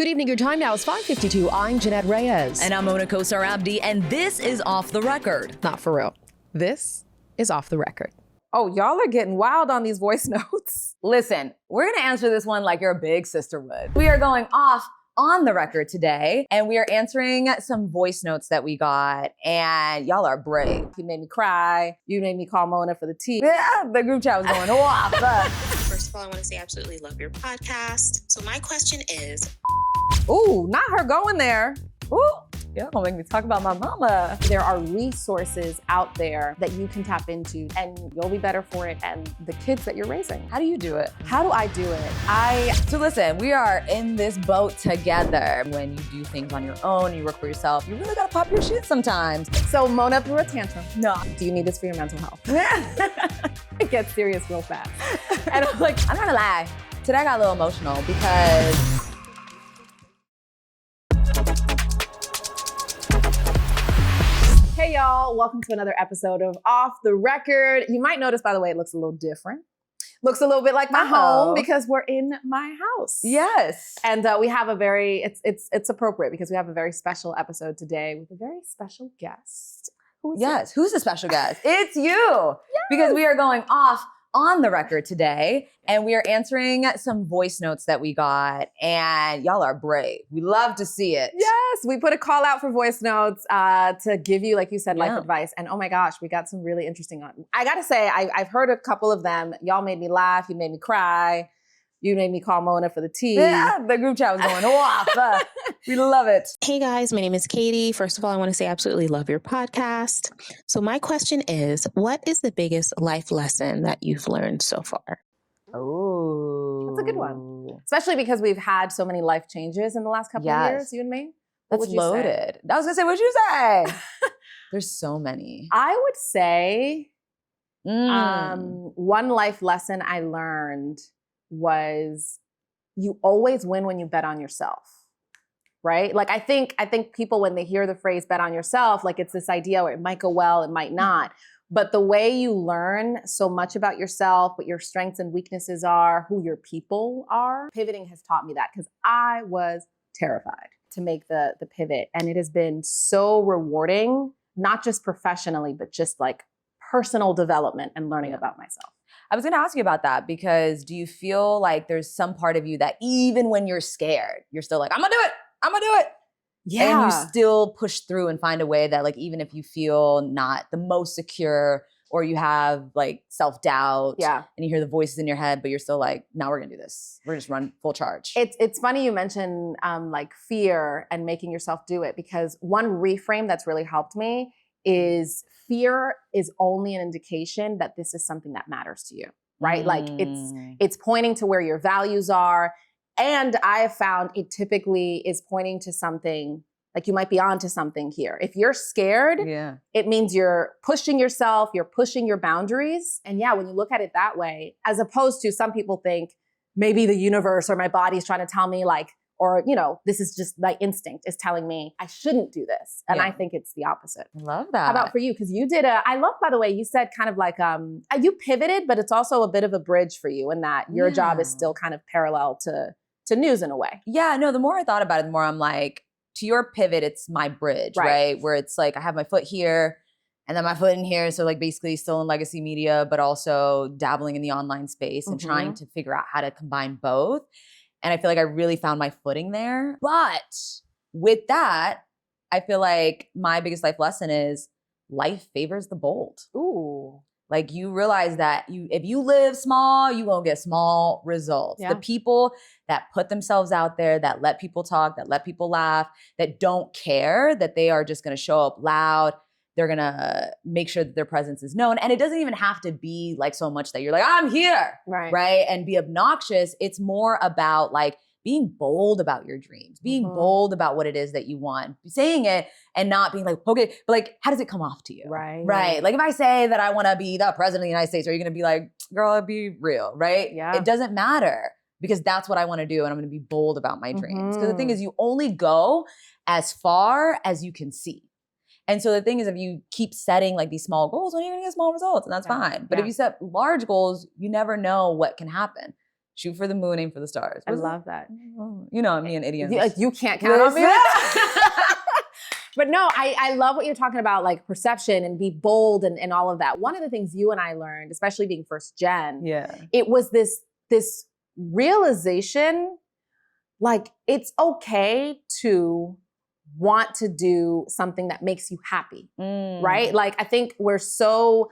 Good evening. Your time now is 5:52. I'm Jeannette Reyes. And I'm Mona Kosar Abdi, and this is Off the Record. Not for real. This is Off the Record. Oh, y'all are getting wild on these voice notes. Listen, we're going to answer this one like your big sister would. We are going off on the record today, and we are answering some voice notes that we got, and y'all are brave. You made me cry. You made me call Mona for the tea. Yeah, the group chat was going off. First of all, I want to say I absolutely love your podcast. So my question is... Ooh, not her going there. Ooh, y'all gonna make me talk about my mama. There are resources out there that you can tap into, and you'll be better for it and the kids that you're raising. How do you do it? How do I do it? So listen, we are in this boat together. When you do things on your own, you work for yourself, you really gotta pop your shit sometimes. So Mona threw a tantrum. No. Do you need this for your mental health? It gets serious real fast. And I'm like, I'm not gonna lie. Today I got a little emotional because hey y'all, welcome to another episode of Off the Record. You might notice, by the way, it looks a little different. Looks a little bit like my home because we're in my house. yes. And we have a very, it's appropriate because we have a very special episode today with a very special guest. Who is Yes, who's the special guest? It's you! Because we are going off on the record today, and we are answering some voice notes that we got, and y'all are brave. We love to see it. Yes, we put a call out for voice notes to give you, like you said, life Yeah. advice. And oh my gosh, we got some really interesting on. I gotta say, I've heard a couple of them. Y'all made me laugh. You made me cry. You made me call Mona for the tea. Yeah, the group chat was going off. We love it. Hey guys, my name is Katie. First of all, I want to say I absolutely love your podcast. So my question is, what is the biggest life lesson that you've learned so far? Oh, That's a good one. Especially because we've had so many life changes in the last couple of Yes. years, you and me. What That's would you say? loaded. I was gonna say, what'd you say? There's so many. I would say Mm. one life lesson I learned was you always win when you bet on yourself. Right? Like I think people, when they hear the phrase bet on yourself, like it's this idea where it might go well, it might not. But the way you learn so much about yourself, what your strengths and weaknesses are, who your people are, pivoting has taught me that because I was terrified to make the pivot. And it has been so rewarding, not just professionally, but just like personal development and learning about myself. I was going to ask you about that because do you feel like there's some part of you that even when you're scared, you're still like, I'm going to do it. I'm going to do it. And you still push through and find a way that like, even if you feel not the most secure or you have like self-doubt and you hear the voices in your head, but you're still like, now we're going to do this. We're just run full charge. It's funny you mentioned like fear and making yourself do it because one reframe that's really helped me is fear is only an indication that this is something that matters to you, right? Like it's pointing to where your values are. And I have found it typically is pointing to something, like you might be onto something here. If you're scared, it means you're pushing yourself, you're pushing your boundaries. And yeah, when you look at it that way, as opposed to some people think maybe the universe or my body is trying to tell me like, or, you know, this is just my instinct is telling me I shouldn't do this. And I think it's the opposite. I love that. How about for you? Because you did I love, by the way, you said kind of like, you pivoted, but it's also a bit of a bridge for you in that your job is still kind of parallel to news in a way. Yeah, no, the more I thought about it, the more I'm like, to your pivot, it's my bridge, right? Where it's like, I have my foot here and then my foot in here. So like basically still in legacy media, but also dabbling in the online space and trying to figure out how to combine both. And I feel like I really found my footing there. But with that, I feel like my biggest life lesson is life favors the bold. Ooh. Like you realize that if you live small, you won't get small results. Yeah. The people that put themselves out there, that let people talk, that let people laugh, that don't care, that they are just going to show up loud. They're going to make sure that their presence is known. And it doesn't even have to be like so much that you're like, I'm here, right? And be obnoxious. It's more about like being bold about your dreams, being bold about what it is that you want, saying it and not being like, okay, but like, how does it come off to you? Right. Like if I say that I want to be the president of the United States, are you going to be like, girl, be real, right? Yeah. It doesn't matter because that's what I want to do. And I'm going to be bold about my dreams. Because the thing is, you only go as far as you can see. And so the thing is, if you keep setting like these small goals, well, you're going to get small results and that's fine. But if you set large goals, you never know what can happen. Shoot for the moon, aim for the stars. I love that. You know, me and idioms. Like, you can't count on me. But no, I love what you're talking about, like perception and be bold and all of that. One of the things you and I learned, especially being first gen, it was this realization, like it's okay to want to do something that makes you happy, right? Like I think we're so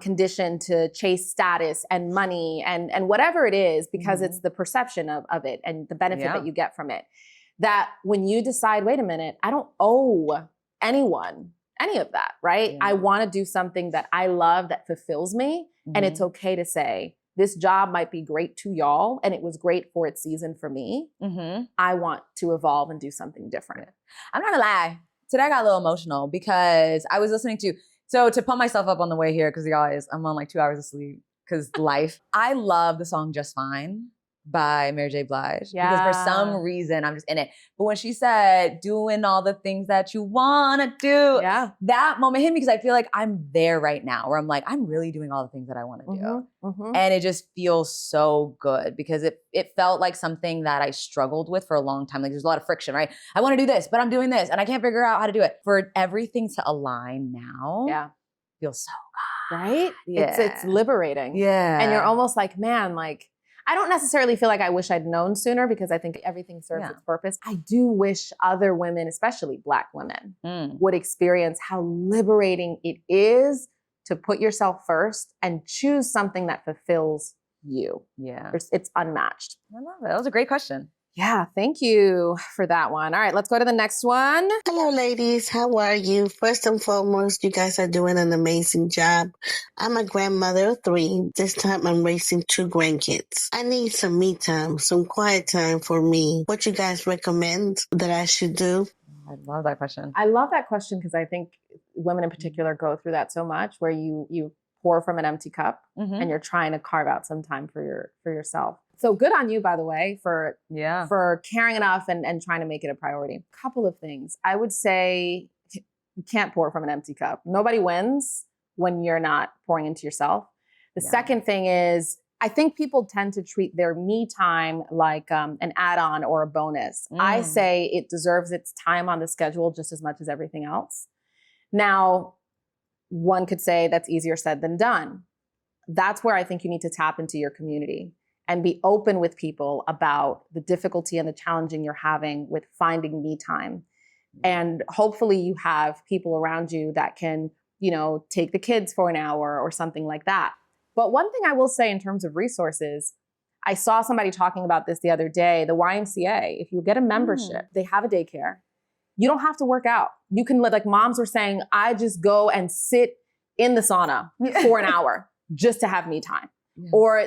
conditioned to chase status and money and whatever it is, because it's the perception of it and the benefit that you get from it. That when you decide, wait a minute, I don't owe anyone any of that, right? I want to do something that I love, that fulfills me. And it's okay to say, this job might be great to y'all, and it was great for its season for me. I want to evolve and do something different. I'm not gonna lie. Today I got a little emotional because I was listening to pump myself up on the way here, because guys, I'm on like 2 hours of sleep because life. I love the song Just Fine by Mary J. Blige. Because for some reason I'm just in it. But when she said, doing all the things that you wanna do, that moment hit me, because I feel like I'm there right now where I'm like, I'm really doing all the things that I wanna do. And it just feels so good, because it felt like something that I struggled with for a long time. Like there's a lot of friction, right? I wanna do this, but I'm doing this and I can't figure out how to do it. For everything to align now, feels so good. Right? It's liberating. And you're almost like, man, like, I don't necessarily feel like I wish I'd known sooner, because I think everything serves its purpose. I do wish other women, especially Black women, would experience how liberating it is to put yourself first and choose something that fulfills you. It's unmatched. I love it. That was a great question. Yeah, thank you for that one. All right, let's go to the next one. Hello, ladies. How are you? First and foremost, you guys are doing an amazing job. I'm a grandmother of 3. This time I'm raising 2 grandkids. I need some me time, some quiet time for me. What you guys recommend that I should do? I love that question. I love that question, because I think women in particular go through that so much, where you pour from an empty cup and you're trying to carve out some time for yourself. So good on you, by the way, for caring enough and trying to make it a priority. Couple of things. I would say you can't pour from an empty cup. Nobody wins when you're not pouring into yourself. The second thing is, I think people tend to treat their me time like an add-on or a bonus. I say it deserves its time on the schedule just as much as everything else. Now, one could say that's easier said than done. That's where I think you need to tap into your community and be open with people about the difficulty and the challenging you're having with finding me time. And hopefully you have people around you that can, take the kids for an hour or something like that. But one thing I will say in terms of resources, I saw somebody talking about this the other day, the YMCA, if you get a membership, they have a daycare. You don't have to work out. You can, like moms were saying, I just go and sit in the sauna for an hour just to have me time. Or,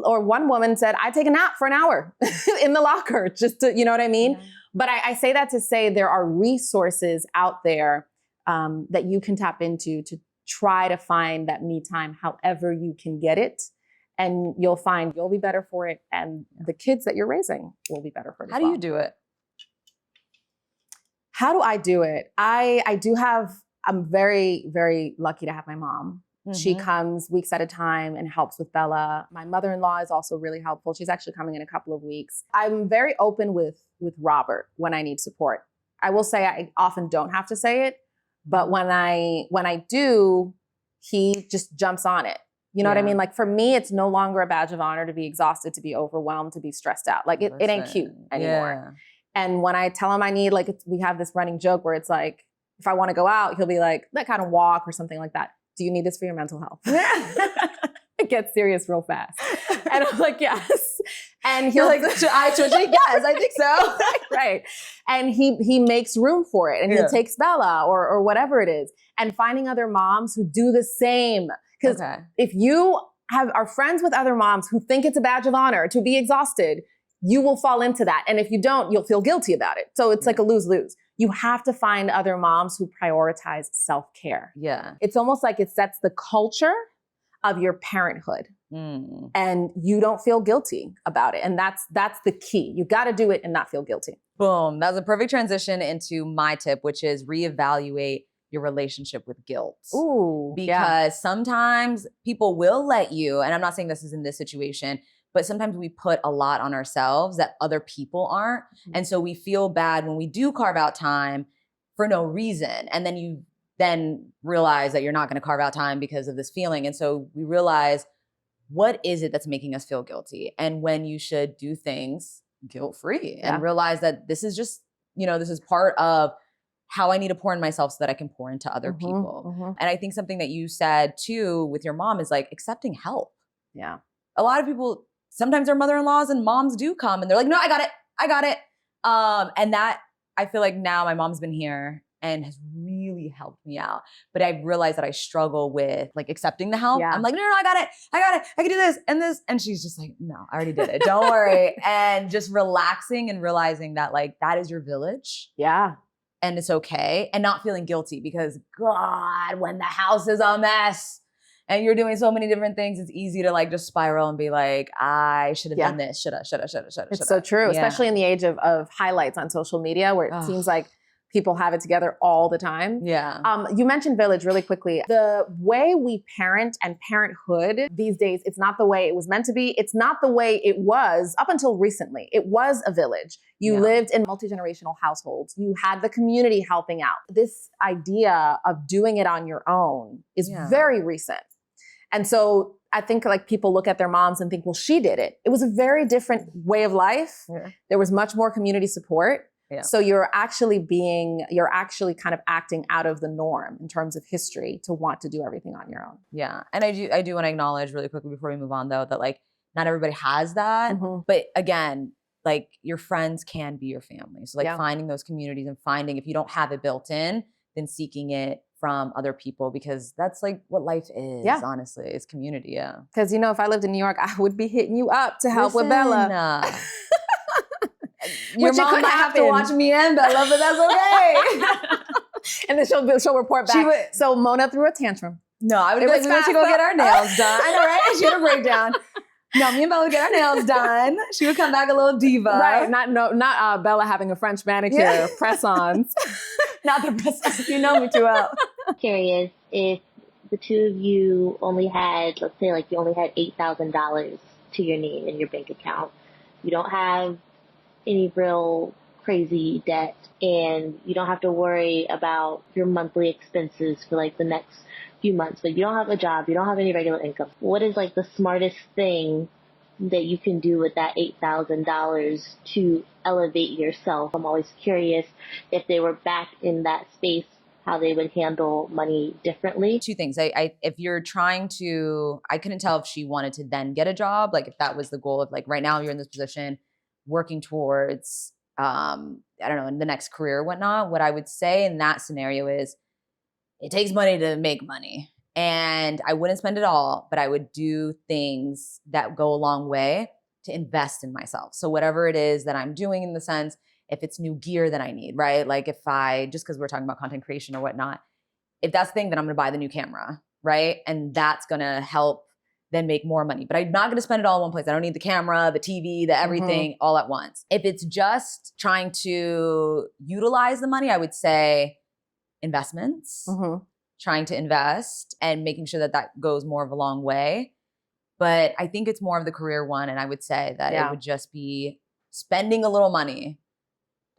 or one woman said, I take a nap for an hour in the locker, just to, you know what I mean? But I say that to say there are resources out there that you can tap into to try to find that me time however you can get it. And you'll find you'll be better for it. And the kids that you're raising will be better for it. How do you do it? How do I do it? I'm very, very lucky to have my mom. She comes weeks at a time and helps with Bella. My mother-in-law is also really helpful. She's actually coming in a couple of weeks. I'm very open with Robert when I need support. I will say I often don't have to say it, but when I do, he just jumps on it. You know what I mean? Like for me, it's no longer a badge of honor to be exhausted, to be overwhelmed, to be stressed out. Like it ain't cute anymore. And when I tell him I need, we have this running joke where it's like, if I want to go out, he'll be like, let's kind of walk or something like that. Do you need this for your mental health? It gets serious real fast. And I'm like, yes. And he'll yes, I think so. Right. And he makes room for it. And he takes Bella or whatever it is. And finding other moms who do the same. Because if you are friends with other moms who think it's a badge of honor to be exhausted, you will fall into that. And if you don't, you'll feel guilty about it. So it's like a lose-lose. You have to find other moms who prioritize self-care. Yeah. It's almost like it sets the culture of your parenthood. And you don't feel guilty about it. And that's the key. You got to do it and not feel guilty. Boom. That was a perfect transition into my tip, which is reevaluate your relationship with guilt. Ooh. Because sometimes people will let you, and I'm not saying this is in this situation, but sometimes we put a lot on ourselves that other people aren't. And so we feel bad when we do carve out time for no reason. And then you then realize that you're not going to carve out time because of this feeling. And so we realize, what is it that's making us feel guilty? And when you should do things guilt-free and realize that this is just, this is part of how I need to pour in myself so that I can pour into other people. And I think something that you said too with your mom is like accepting help. Yeah. A lot of people, sometimes their mother-in-laws and moms do come and they're like, no, I got it. And that, I feel like now my mom's been here and has really helped me out. But I've realized that I struggle with like accepting the help. I'm like, no, I got it. I can do this and this. And she's just like, no, I already did it. Don't worry. And just relaxing and realizing that like, that is your village. Yeah. And it's okay. And not feeling guilty because God, when the house is a mess and you're doing so many different things, it's easy to like just spiral and be like, I should have done this. Shoulda. It's so true, especially in the age of highlights on social media where it seems like people have it together all the time. Yeah. You mentioned village really quickly. The way we parent and parenthood these days, it's not the way it was meant to be. It's not the way it was up until recently. It was a village. You lived in multi-generational households. You had the community helping out. This idea of doing it on your own is very recent. And so I think like people look at their moms and think, well, she did it. It was a very different way of life. Yeah. There was much more community support. Yeah. So you're actually kind of acting out of the norm in terms of history to want to do everything on your own. Yeah. And I do want to acknowledge really quickly before we move on though, that like not everybody has that. But again, like your friends can be your family. So like finding those communities and finding, if you don't have it built in, then seeking it from other people, because that's like what life is, honestly. It's community, yeah. Because, if I lived in New York, I would be hitting you up to help with Bella. Your mom might have to watch me and Bella, but that's okay. And then she'll report back. So Mona threw a tantrum. No, I would we went to go get our nails done. I know, right? She had a breakdown. No, me and Bella would get our nails done. She would come back a little diva. Right, not Bella having a French manicure, press-ons. Not the press-ons. You know me too well. Curious if the two of you only had, let's say like you only had $8,000 to your name in your bank account. You don't have any real crazy debt and you don't have to worry about your monthly expenses for like the next few months, but you don't have a job, you don't have any regular income. What is like the smartest thing that you can do with that $8,000 to elevate yourself? I'm always curious if they were back in that space, how they would handle money differently. Two things. If you're trying to, I couldn't tell if she wanted to then get a job, like if that was the goal of like right now you're in this position working towards, I don't know, in the next career or whatnot. What I would say in that scenario is it takes money to make money. And I wouldn't spend it all, but I would do things that go a long way to invest in myself. So whatever it is that I'm doing, in the sense, if it's new gear that I need, right? Like if just because we're talking about content creation or whatnot, if that's the thing, then I'm going to buy the new camera, right? And that's going to help then make more money. But I'm not going to spend it all in one place. I don't need the camera, the TV, the everything all at once. If it's just trying to utilize the money, I would say investments, trying to invest and making sure that goes more of a long way. But I think it's more of the career one. And I would say that it would just be spending a little money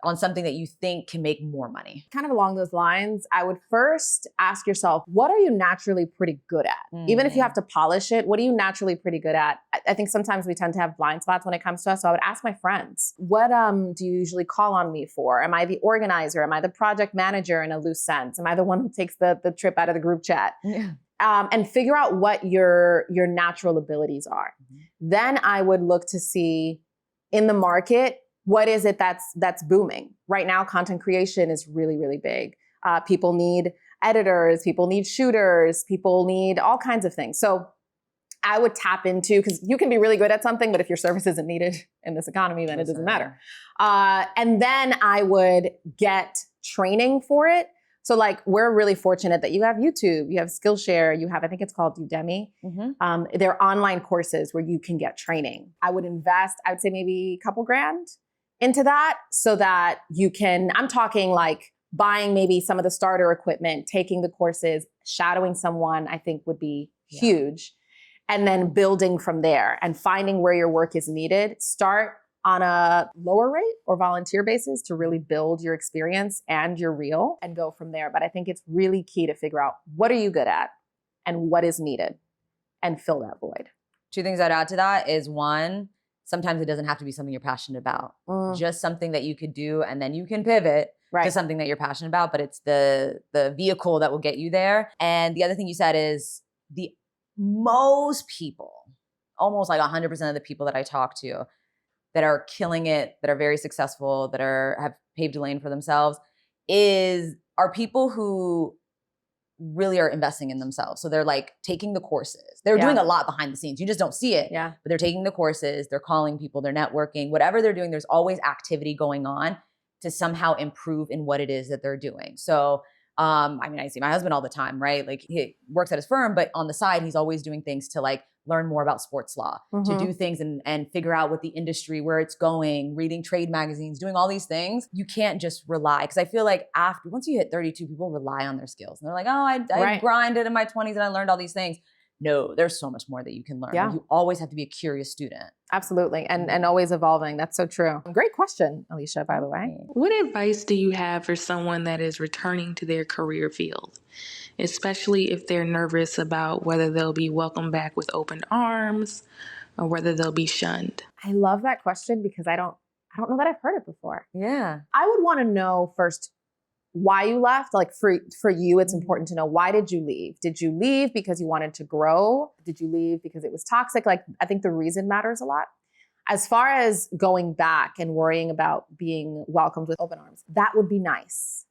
on something that you think can make more money. Kind of along those lines, I would first ask yourself, what are you naturally pretty good at? Even if you have to polish it, what are you naturally pretty good at? I think sometimes we tend to have blind spots when it comes to us. So I would ask my friends, what do you usually call on me for? Am I the organizer? Am I the project manager in a loose sense? Am I the one who takes the trip out of the group chat? Yeah. And figure out what your natural abilities are. Then I would look to see in the market, what is it that's booming? Right now, content creation is really, really big. People need editors, people need shooters, people need all kinds of things. So I would tap into, because you can be really good at something, but if your service isn't needed in this economy, then it doesn't matter. And then I would get training for it. So like, we're really fortunate that you have YouTube, you have Skillshare, you have, I think it's called Udemy. They're online courses where you can get training. I would invest, I would say maybe a couple grand into that so that you can, I'm talking like buying maybe some of the starter equipment, taking the courses, shadowing someone, I think would be huge. and then building from there and finding where your work is needed. Start on a lower rate or volunteer basis to really build your experience and your reel and go from there. But I think it's really key to figure out what are you good at and what is needed and fill that void. Two things I'd add to that is one, sometimes it doesn't have to be something you're passionate about. Just something that you could do and then you can pivot to something that you're passionate about, but it's the vehicle that will get you there. And the other thing you said is most people, almost like 100% of the people that I talk to that are killing it, that are very successful, that have paved a lane for themselves, are people who really are investing in themselves. So they're like taking the courses. They're doing a lot behind the scenes. You just don't see it. Yeah. But they're taking the courses, they're calling people, they're networking, whatever they're doing, there's always activity going on to somehow improve in what it is that they're doing. So I see my husband all the time, right? Like he works at his firm, but on the side, he's always doing things to like learn more about sports law, to do things and figure out what the industry, where it's going, reading trade magazines, doing all these things. You can't just rely. Because I feel like once you hit 32, people rely on their skills. And they're like, oh, I grinded in my 20s and I learned all these things. No, there's so much more that you can learn. Yeah. You always have to be a curious student. Absolutely. And always evolving. That's so true. Great question, Alicia, by the way. What advice do you have for someone that is returning to their career field, especially if they're nervous about whether they'll be welcomed back with open arms or whether they'll be shunned? I love that question because I don't know that I've heard it before. Yeah. I would want to know first why you left. Like for you, it's important to know, why did you leave? Did you leave because you wanted to grow? Did you leave because it was toxic? Like, I think the reason matters a lot. As far as going back and worrying about being welcomed with open arms, that would be nice.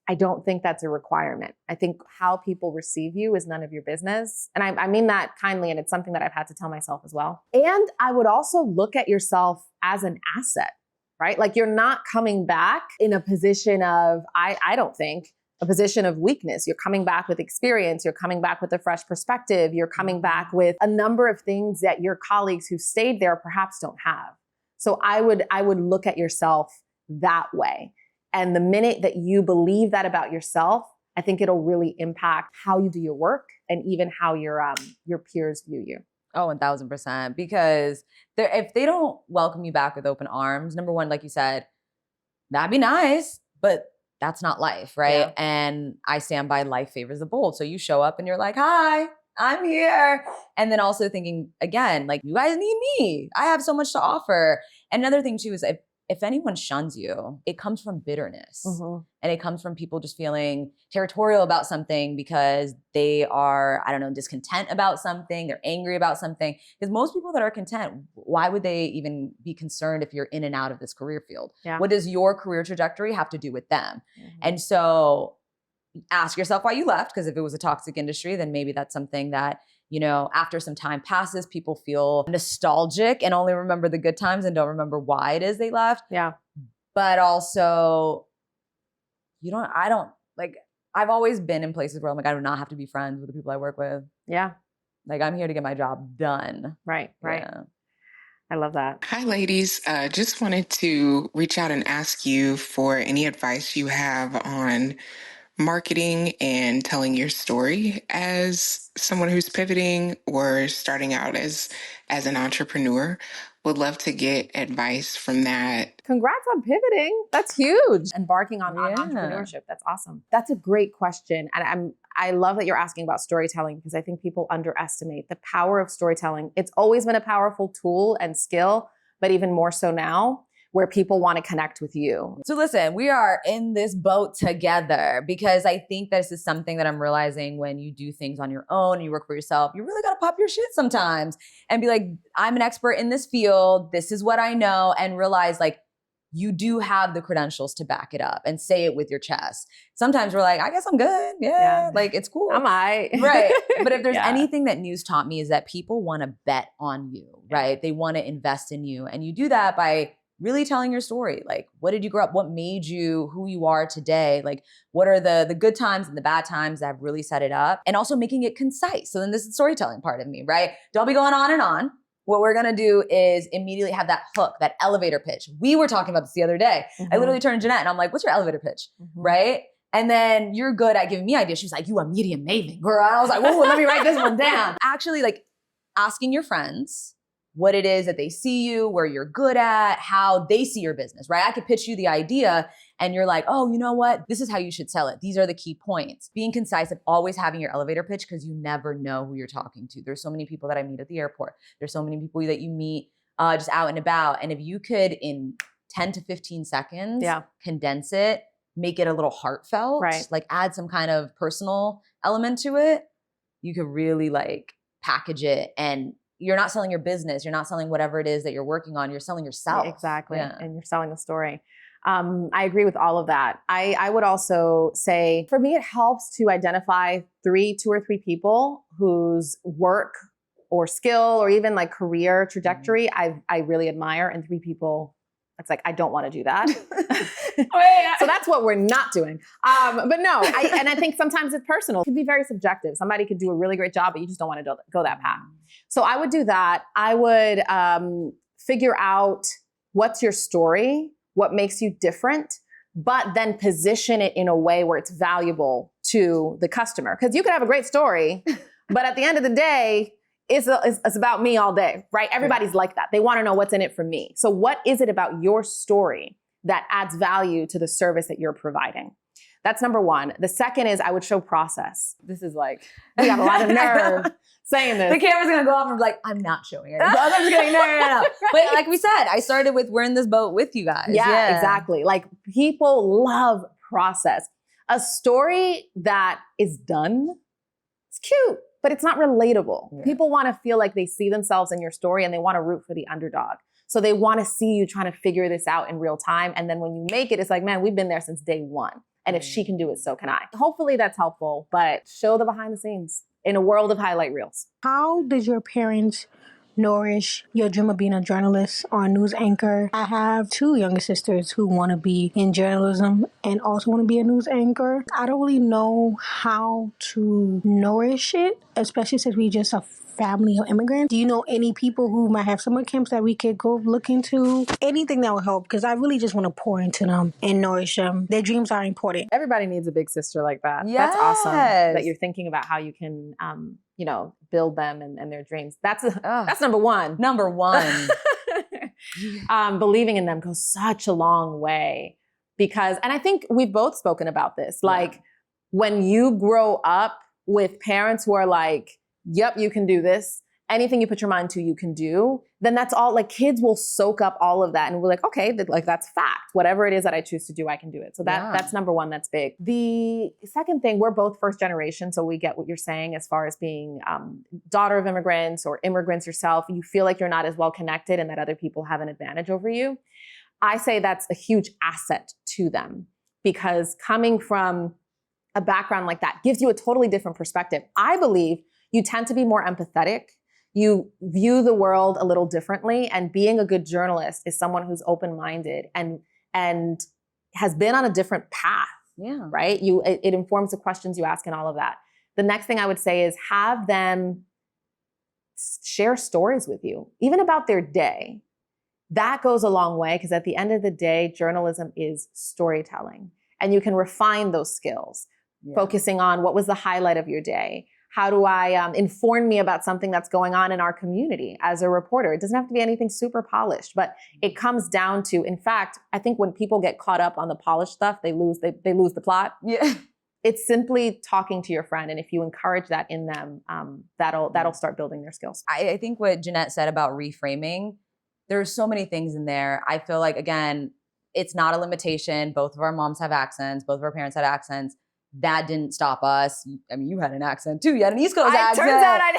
I don't think that's a requirement. I think how people receive you is none of your business. And I mean that kindly, and it's something that I've had to tell myself as well. And I would also look at yourself as an asset, right? Like you're not coming back in a position of, I don't think, a position of weakness. You're coming back with experience. You're coming back with a fresh perspective. You're coming back with a number of things that your colleagues who stayed there perhaps don't have. So I would look at yourself that way. And the minute that you believe that about yourself, I think it'll really impact how you do your work and even how your peers view you. Oh, 1000%. Because if they don't welcome you back with open arms, number one, like you said, that'd be nice, but that's not life, right? Yeah. And I stand by life favors the bold. So you show up and you're like, hi, I'm here. And then also thinking, again, like, you guys need me. I have so much to offer. And another thing too is if anyone shuns you, it comes from bitterness. And it comes from people just feeling territorial about something because they are, discontent about something. They're angry about something. Because most people that are content, why would they even be concerned if you're in and out of this career field? Yeah. What does your career trajectory have to do with them? And so ask yourself why you left, because if it was a toxic industry, then maybe that's something that, after some time passes, people feel nostalgic and only remember the good times and don't remember why it is they left. Yeah. But also, I've always been in places where I'm like, I do not have to be friends with the people I work with. Yeah. Like, I'm here to get my job done. Right. Yeah. I love that. Hi, ladies. Just wanted to reach out and ask you for any advice you have on marketing and telling your story as someone who's pivoting or starting out as an entrepreneur. Would love to get advice from that. Congrats on pivoting. That's huge. Embarking on entrepreneurship. That's awesome. That's a great question. And I love that you're asking about storytelling, because I think people underestimate the power of storytelling. It's always been a powerful tool and skill, but even more so now, where people want to connect with you. So listen, we are in this boat together, because I think this is something that I'm realizing when you do things on your own and you work for yourself, you really got to pop your shit sometimes and be like, I'm an expert in this field. This is what I know. And realize like, you do have the credentials to back it up and say it with your chest. Sometimes we're like, I guess I'm good. Yeah. Like, it's cool. Am I? Right. But if there's anything that news taught me is that people want to bet on you, right? They want to invest in you. And you do that by really telling your story. Like, what did you grow up? What made you who you are today? Like, what are the good times and the bad times that have really set it up? And also making it concise. So then this is the storytelling part of me, right? Don't be going on and on. What we're going to do is immediately have that hook, that elevator pitch. We were talking about this the other day. I literally turned to Jeannette and I'm like, what's your elevator pitch? Right? And then you're good at giving me ideas. She's like, you a media maven, girl. And I was like, whoa, let me write this one down. Actually, like, asking your friends what it is that they see you, where you're good at, how they see your business, right? I could pitch you the idea and you're like, oh, you know what? This is how you should sell it. These are the key points. Being concise and always having your elevator pitch, because you never know who you're talking to. There's so many people that I meet at the airport. There's so many people that you meet just out and about. And if you could, in 10 to 15 seconds, condense it, make it a little heartfelt, like add some kind of personal element to it, you could really like package it. And you're not selling your business. You're not selling whatever it is that you're working on. You're selling yourself. Exactly. Yeah. And you're selling a story. I agree with all of that. I would also say, for me, it helps to identify two or three people whose work or skill or even like career trajectory I really admire, and 3 people it's like, I don't want to do that. So that's what we're not doing. But no, I think sometimes it's personal. It could be very subjective. Somebody could do a really great job, but you just don't want to go that path. So I would do that. I would figure out what's your story, what makes you different, but then position it in a way where it's valuable to the customer. Because you could have a great story, but at the end of the day, it's about me all day, right? Everybody's like that. They want to know what's in it for me. So what is it about your story that adds value to the service that you're providing? That's number one. The second is I would show process. This is like, we have a lot of nerve saying this. The camera's going to go off and be like, I'm not showing it. I'm just kidding. No. Right. But like we said, I started with, we're in this boat with you guys. Yeah, exactly. Like people love process. A story that is done, it's cute, but it's not relatable. Yeah. People want to feel like they see themselves in your story and they want to root for the underdog. So they want to see you trying to figure this out in real time. And then when you make it, it's like, man, we've been there since day one. And if she can do it, so can I. Hopefully that's helpful, but show the behind the scenes in a world of highlight reels. How did your parents nourish your dream of being a journalist or a news anchor? I have 2 younger sisters who want to be in journalism and also want to be a news anchor. I don't really know how to nourish it, especially since we just a family of immigrants. Do you know any people who might have summer camps that we could go look into? Anything that will help, because I really just want to pour into them and nourish them. Their dreams are important. Everybody needs a big sister like that. Yes. That's awesome that you're thinking about how you can, build them and their dreams. That's number one. Number one. Believing in them goes such a long way because, and I think we've both spoken about this, like when you grow up with parents who are like, yep, you can do this. Anything you put your mind to, you can do. Then that's all, like kids will soak up all of that. And we're like, okay, like that's fact. Whatever it is that I choose to do, I can do it. So that's number one, that's big. The second thing, we're both first generation. So we get what you're saying as far as being daughter of immigrants or immigrants yourself. You feel like you're not as well connected and that other people have an advantage over you. I say that's a huge asset to them because coming from a background like that gives you a totally different perspective. I believe you tend to be more empathetic. You view the world a little differently. And being a good journalist is someone who's open-minded and has been on a different path. Yeah. Right? It informs the questions you ask and all of that. The next thing I would say is have them share stories with you, even about their day. That goes a long way because at the end of the day, journalism is storytelling. And you can refine those skills, focusing on what was the highlight of your day. How do I inform me about something that's going on in our community as a reporter? It doesn't have to be anything super polished, but it comes down to, in fact, I think when people get caught up on the polished stuff, they lose the plot. Yeah. It's simply talking to your friend. And if you encourage that in them, that'll start building their skills. I think what Jeannette said about reframing, there's so many things in there. I feel like, again, it's not a limitation. Both of our moms have accents. Both of our parents had accents. That didn't stop us. I mean, you had an accent too. You had an East Coast accent. Turns out I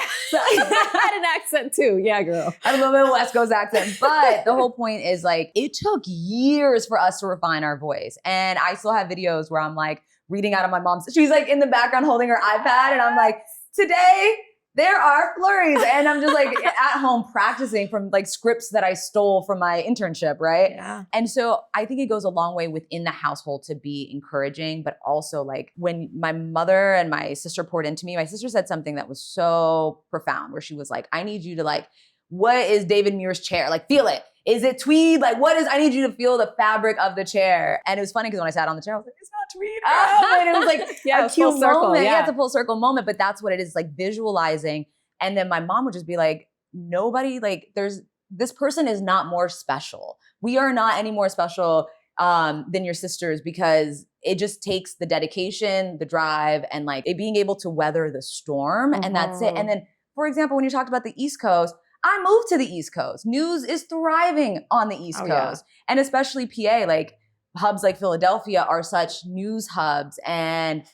had an accent too. Yeah, girl. I had a little bit of a West Coast accent. But the whole point is like, it took years for us to refine our voice. And I still have videos where I'm like reading out of my mom's, she's like in the background holding her iPad. And I'm like, today there are flurries. And I'm just like at home practicing from like scripts that I stole from my internship, right? Yeah. And so I think it goes a long way within the household to be encouraging, but also like when my mother and my sister poured into me, my sister said something that was so profound where she was like, I need you to like, what is David Muir's chair? Like, feel it. Is it tweed? Like, I need you to feel the fabric of the chair. And it was funny because when I sat on the chair, I was like, it's not tweed. And it was like a cute moment. Yeah, it's a full circle moment, but that's what it is. Like visualizing And then my mom would just be like, nobody, like this person is not more special. We are not any more special than your sisters, because it just takes the dedication, the drive, and like it being able to weather the storm. And that's it. And then, for example, when you talked about the East Coast, I moved to the East Coast. News is thriving on the East Coast. And especially PA, like hubs like Philadelphia are such news hubs, and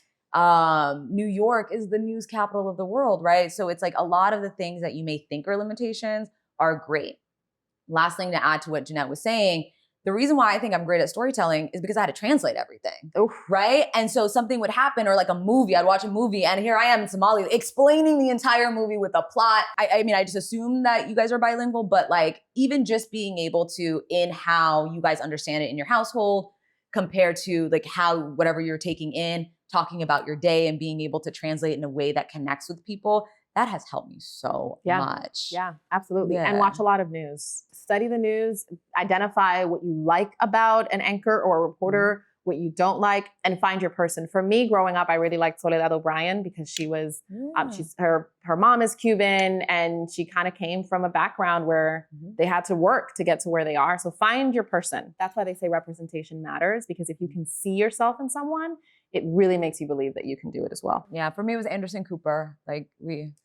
New York is the news capital of the world, right? So it's like a lot of the things that you may think are limitations are great. Last thing to add to what Jeannette was saying, the reason why I think I'm great at storytelling is because I had to translate everything, right? And so something would happen, or like a movie, I'd watch a movie and here I am in Somalia explaining the entire movie with a plot. I mean, I just assume that you guys are bilingual, but like even just being able to, in how you guys understand it in your household compared to like how, whatever you're taking in, talking about your day and being able to translate in a way that connects with people, that has helped me so much. Yeah, absolutely. And watch a lot of news. Study the news, identify what you like about an anchor or a reporter, what you don't like, and find your person. For me, growing up, I really liked Soledad O'Brien because she was, her mom is Cuban, and she kind of came from a background where they had to work to get to where they are. So find your person. That's why they say representation matters, because if you can see yourself in someone, it really makes you believe that you can do it as well. Yeah, for me it was Anderson Cooper. Like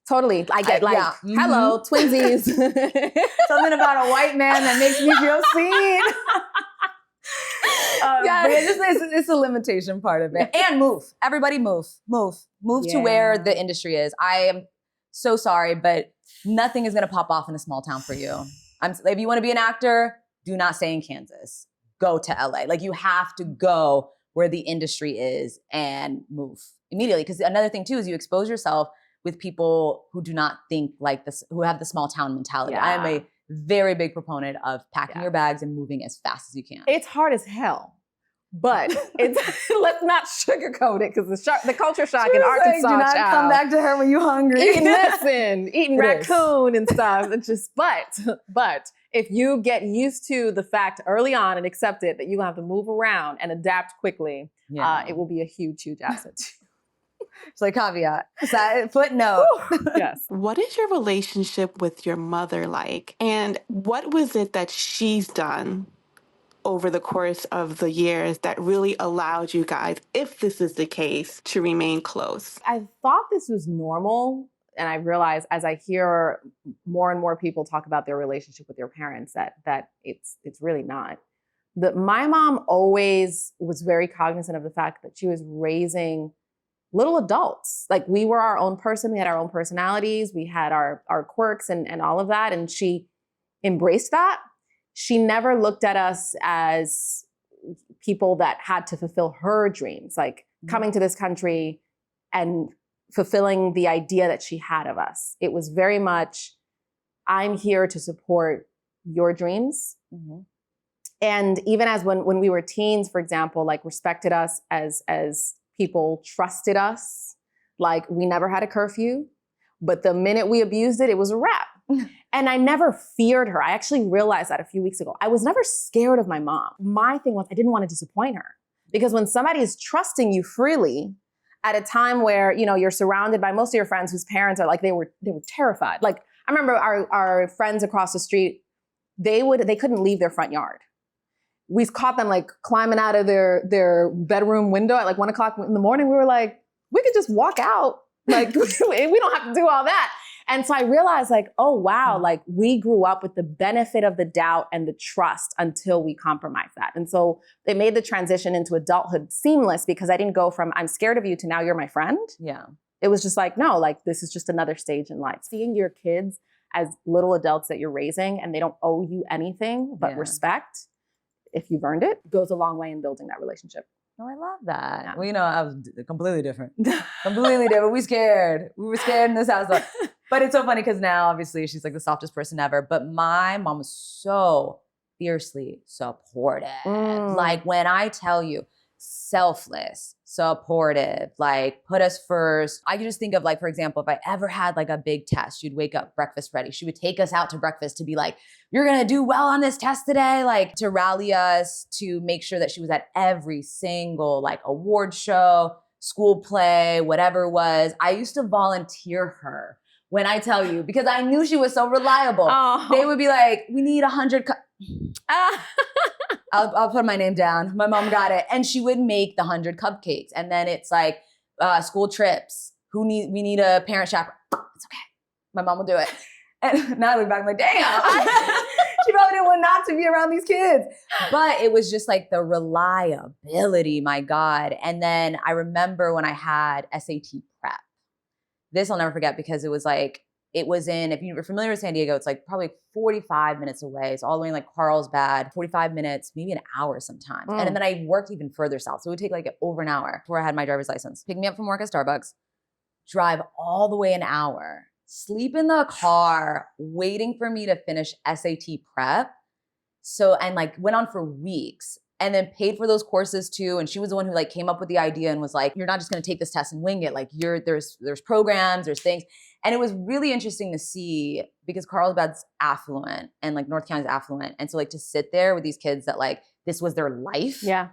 Totally. I get hello, twinsies. Something about a white man that makes me feel seen. It's a limitation part of it. And move. Everybody move to where the industry is. I am so sorry, but nothing is going to pop off in a small town for you. If you want to be an actor, do not stay in Kansas. Go to LA. Like you have to go where the industry is and move immediately. Because another thing too is you expose yourself with people who do not think like this, who have the small town mentality. I am a very big proponent of packing your bags and moving as fast as you can. It's hard as hell, but it's let's not sugarcoat it, because the culture shock in Arkansas. Do not come back to her when you're hungry. Eating raccoon and stuff. It's just, but if you get used to the fact early on and accept it that you're gonna have to move around and adapt quickly, it will be a huge, huge asset. It's like caveat, footnote. Yes. What is your relationship with your mother like? And what was it that she's done over the course of the years that really allowed you guys, if this is the case, to remain close? I thought this was normal. And I realized as I hear more and more people talk about their relationship with their parents that it's really not. My mom always was very cognizant of the fact that she was raising little adults. Like we were our own person. We had our own personalities. We had our quirks and all of that. And she embraced that. She never looked at us as people that had to fulfill her dreams, like coming to this country and fulfilling the idea that she had of us. It was very much, I'm here to support your dreams. And even as when we were teens, for example, like respected us as people, trusted us. Like we never had a curfew, but the minute we abused it, it was a wrap. And I never feared her. I actually realized that a few weeks ago. I was never scared of my mom. My thing was I didn't want to disappoint her, because when somebody is trusting you freely at a time where, you know, you're surrounded by most of your friends whose parents are like, they were terrified. Like I remember our friends across the street, they couldn't leave their front yard. We caught them like climbing out of their bedroom window at like 1 o'clock in the morning. We were like, we could just walk out. Like we don't have to do all that. And so I realized like, oh, wow, like we grew up with the benefit of the doubt and the trust until we compromised that. And so it made the transition into adulthood seamless, because I didn't go from I'm scared of you to now you're my friend. Yeah. It was just like, no, like this is just another stage in life. Seeing your kids as little adults that you're raising and they don't owe you anything but respect, if you've earned it, goes a long way in building that relationship. Oh, I love that. Yeah. Well, you know, I was completely different. Completely different. We were scared in this house. But it's so funny because now, obviously, she's like the softest person ever. But my mom was so fiercely supportive. Like when I tell you, selfless, supportive, like put us first. I could just think of like, for example, if I ever had like a big test, she'd wake up breakfast ready. She would take us out to breakfast to be like, you're going to do well on this test today. Like to rally us, to make sure that she was at every single like award show, school play, whatever it was. I used to volunteer her When I tell you, because I knew she was so reliable. Oh. They would be like, we need 100 I'll put my name down. My mom got it. And she would make the 100 cupcakes. And then it's like school trips. We need a parent chaperone. It's okay. My mom will do it. And now I look back, I'm like, damn. She probably didn't want not to be around these kids. But it was just like the reliability, my God. And then I remember when I had SAT prep. This I'll never forget because it was in, if you're familiar with San Diego, it's like probably 45 minutes away. It's all the way in like Carlsbad, 45 minutes, maybe an hour sometimes. And then I worked even further south. So it would take like over an hour before I had my driver's license. Pick me up from work at Starbucks, drive all the way an hour, sleep in the car, waiting for me to finish SAT prep. So, and like went on for weeks. And then paid for those courses too. And she was the one who like came up with the idea and was like, you're not just going to take this test and wing it. Like there's programs, there's things. And it was really interesting to see because Carlsbad's affluent and like North County's affluent. And so like to sit there with these kids that like, this was their life. Yeah.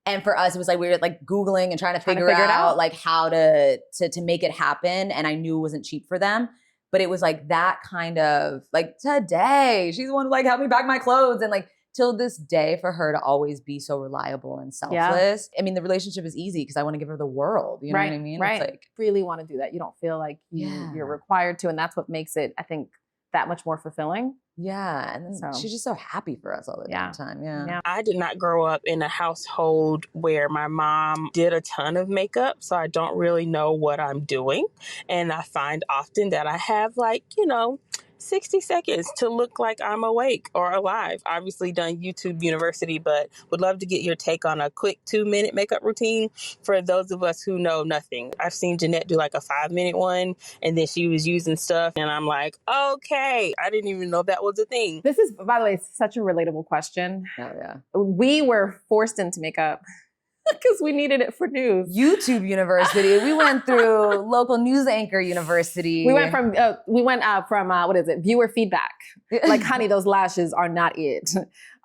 And for us, it was like, we were like Googling and trying to figure out like how to make it happen. And I knew it wasn't cheap for them. But it was like that kind of like today, she's the one who like helped me pack my clothes and like, till this day, for her to always be so reliable and selfless. Yeah. I mean, the relationship is easy because I want to give her the world. You know what I mean? Right. It's like, really want to do that. You don't feel like you're required to. And that's what makes it, I think, that much more fulfilling. Yeah. And then she's just so happy for us all the time. Yeah. I did not grow up in a household where my mom did a ton of makeup, so I don't really know what I'm doing. And I find often that I have 60 seconds to look like I'm awake or alive. Obviously done YouTube University, but would love to get your take on a quick 2-minute makeup routine for those of us who know nothing. I've seen Jeannette do like a 5-minute one, and then she was using stuff, and I'm like, okay, I didn't even know that was a thing. This is, by the way, such a relatable question. Oh, yeah. We were forced into makeup because we needed it for news. YouTube University. We went through local news anchor university. We went from what is it? Viewer feedback. Like, honey, those lashes are not it.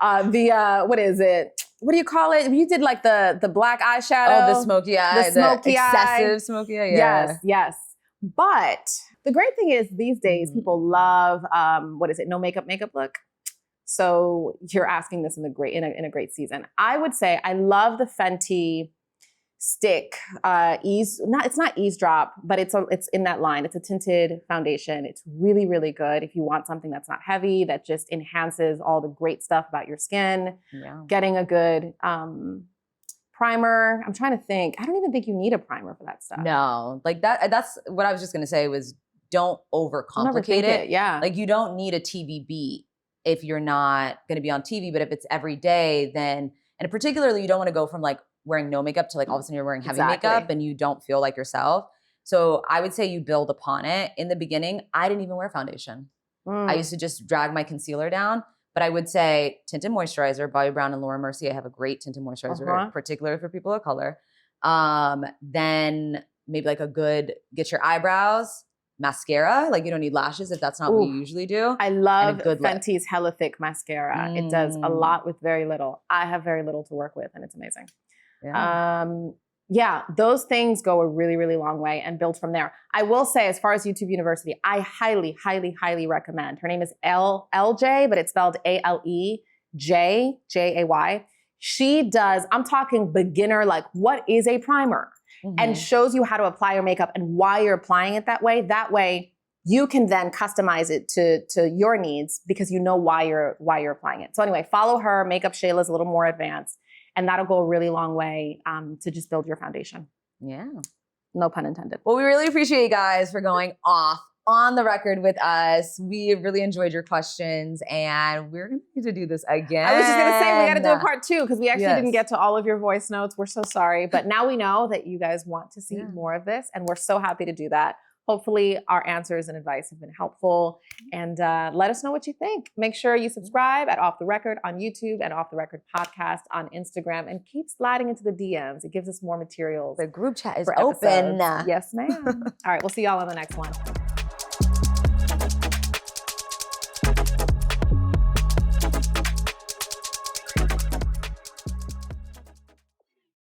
What is it? What do you call it? You did like the black eyeshadow. Oh, the smoky eye. The smoky eye. Excessive smoky eye. Yeah. Yes. But the great thing is these days people love, no makeup look. So you're asking this in a great season. I would say I love the Fenty stick it's not eavesdrop, but it's in that line. It's a tinted foundation. It's really, really good if you want something that's not heavy, that just enhances all the great stuff about your skin. Yeah. Getting a good primer. I'm trying to think. I don't even think you need a primer for that stuff. No, like that's what I was just gonna say was don't overcomplicate it. Yeah. Like you don't need a TV beat if you're not going to be on TV, but if it's every day, then, and particularly you don't want to go from like wearing no makeup to like all of a sudden you're wearing heavy makeup and you don't feel like yourself. So I would say you build upon it. In the beginning, I didn't even wear foundation. I used to just drag my concealer down, but I would say tinted moisturizer, Bobbi Brown and Laura Mercier have a great tinted moisturizer, particularly for people of color. Then maybe like get your eyebrows, mascara, like you don't need lashes if that's not what you usually do. I love Fenty's Hella Thick mascara. It does a lot with very little. I have very little to work with and it's amazing. Yeah. Those things go a really, really long way and build from there. I will say, as far as YouTube University, I highly, highly, highly recommend. Her name is LJ, but it's spelled ALEJJAY. She does, I'm talking beginner, like what is a primer? And shows you how to apply your makeup and why you're applying it that way. That way, you can then customize it to your needs because you know why you're applying it. So anyway, follow her. Makeup Shayla's a little more advanced, and that'll go a really long way to just build your foundation. Yeah. No pun intended. Well, we really appreciate you guys for going off on the record with us. We really enjoyed your questions and we're going to need to do this again. I was just going to say, we got to do a part 2 because we actually didn't get to all of your voice notes. We're so sorry. But now we know that you guys want to see more of this and we're so happy to do that. Hopefully our answers and advice have been helpful and let us know what you think. Make sure you subscribe at Off the Record on YouTube and Off the Record podcast on Instagram and keep sliding into the DMs. It gives us more materials. The group chat is open. Yes, ma'am. All right. We'll see y'all on the next one.